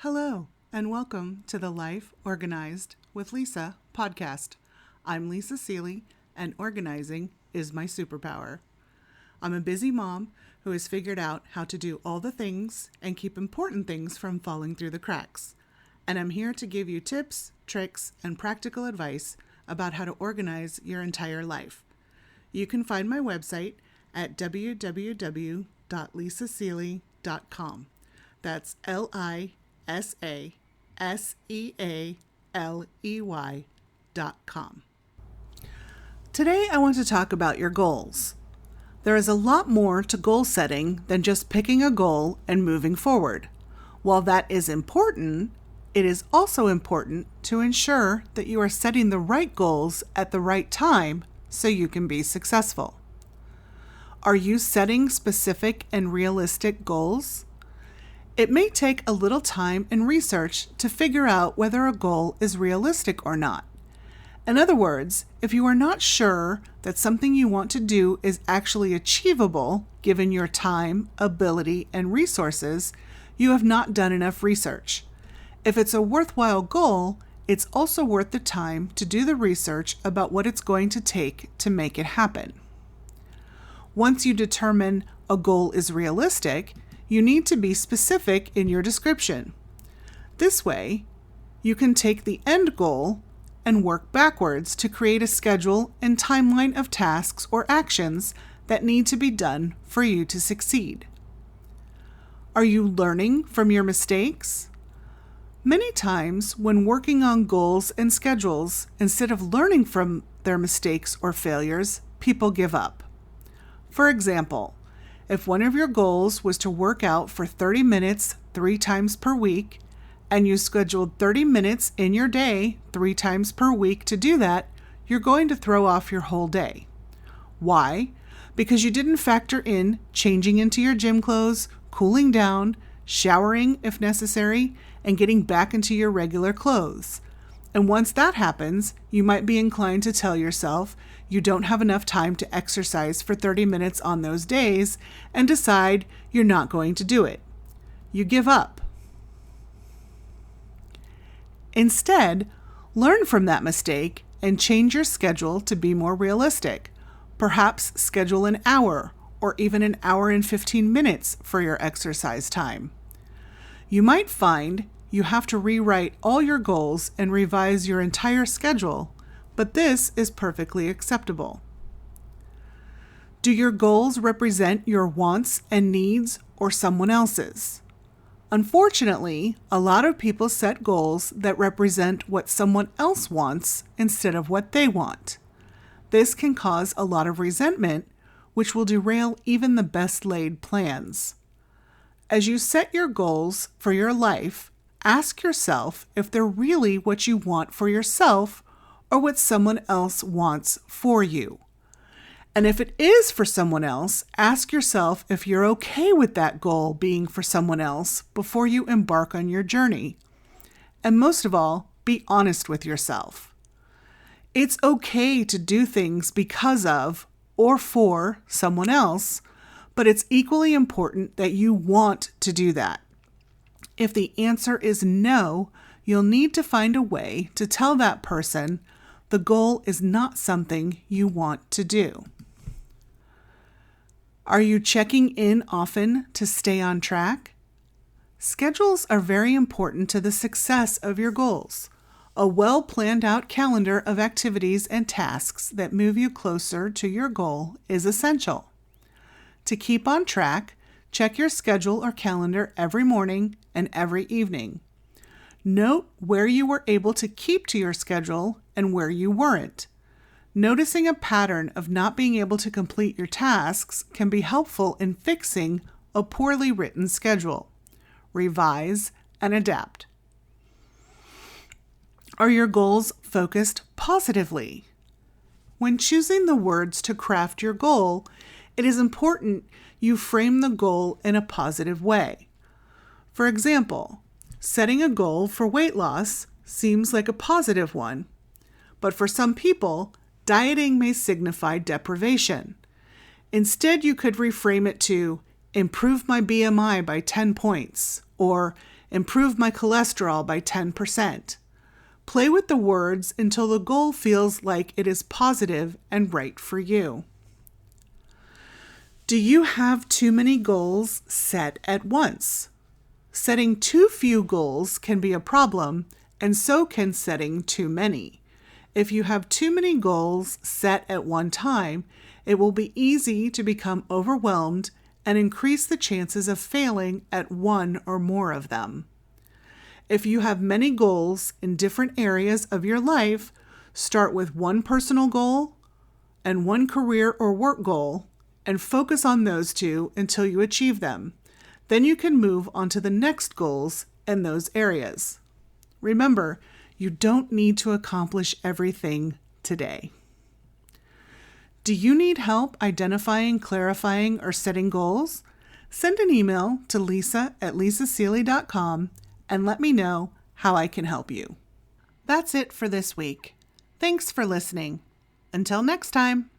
Hello, and welcome to the Life Organized with Lisa podcast. I'm Lisa Seeley, and organizing is my superpower. I'm a busy mom who has figured out how to do all the things and keep important things from falling through the cracks. And I'm here to give you tips, tricks, and practical advice about how to organize your entire life. You can find my website at www.lisaseeley.com. That's LISASEALEY.com. Today I want to talk about your goals. There is a lot more to goal setting than just picking a goal and moving forward. While that is important, it is also important to ensure that you are setting the right goals at the right time so you can be successful. Are you setting specific and realistic goals? It may take a little time and research to figure out whether a goal is realistic or not. In other words, if you are not sure that something you want to do is actually achievable given your time, ability, and resources, you have not done enough research. If it's a worthwhile goal, it's also worth the time to do the research about what it's going to take to make it happen. Once you determine a goal is realistic, you need to be specific in your description. This way, you can take the end goal and work backwards to create a schedule and timeline of tasks or actions that need to be done for you to succeed. Are you learning from your mistakes? Many times, when working on goals and schedules, instead of learning from their mistakes or failures, people give up. For example, if one of your goals was to work out for 30 minutes 3 times per week, and you scheduled 30 minutes in your day 3 times per week to do that, you're going to throw off your whole day. Why? Because you didn't factor in changing into your gym clothes, cooling down, showering if necessary, and getting back into your regular clothes. And once that happens, you might be inclined to tell yourself you don't have enough time to exercise for 30 minutes on those days and decide you're not going to do it. You give up. Instead, learn from that mistake and change your schedule to be more realistic. Perhaps schedule an hour or even an hour and 15 minutes for your exercise time. You might find you have to rewrite all your goals and revise your entire schedule, but this is perfectly acceptable. Do your goals represent your wants and needs or someone else's? Unfortunately, a lot of people set goals that represent what someone else wants instead of what they want. This can cause a lot of resentment, which will derail even the best laid plans. As you set your goals for your life, ask yourself if they're really what you want for yourself or what someone else wants for you. And if it is for someone else, ask yourself if you're okay with that goal being for someone else before you embark on your journey. And most of all, be honest with yourself. It's okay to do things because of or for someone else, but it's equally important that you want to do that. If the answer is no, you'll need to find a way to tell that person the goal is not something you want to do. Are you checking in often to stay on track? Schedules are very important to the success of your goals. A well-planned out calendar of activities and tasks that move you closer to your goal is essential. To keep on track, check your schedule or calendar every morning and every evening. Note where you were able to keep to your schedule and where you weren't. Noticing a pattern of not being able to complete your tasks can be helpful in fixing a poorly written schedule. Revise and adapt. Are your goals focused positively? When choosing the words to craft your goal, it is important you frame the goal in a positive way. For example, setting a goal for weight loss seems like a positive one, but for some people, dieting may signify deprivation. Instead, you could reframe it to improve my BMI by 10 points, or improve my cholesterol by 10%. Play with the words until the goal feels like it is positive and right for you. Do you have too many goals set at once? Setting too few goals can be a problem, and so can setting too many. If you have too many goals set at one time, it will be easy to become overwhelmed and increase the chances of failing at one or more of them. If you have many goals in different areas of your life, start with one personal goal and one career or work goal and focus on those two until you achieve them. Then you can move on to the next goals in those areas. Remember, you don't need to accomplish everything today. Do you need help identifying, clarifying, or setting goals? Send an email to lisa@lisaseely.com and let me know how I can help you. That's it for this week. Thanks for listening. Until next time.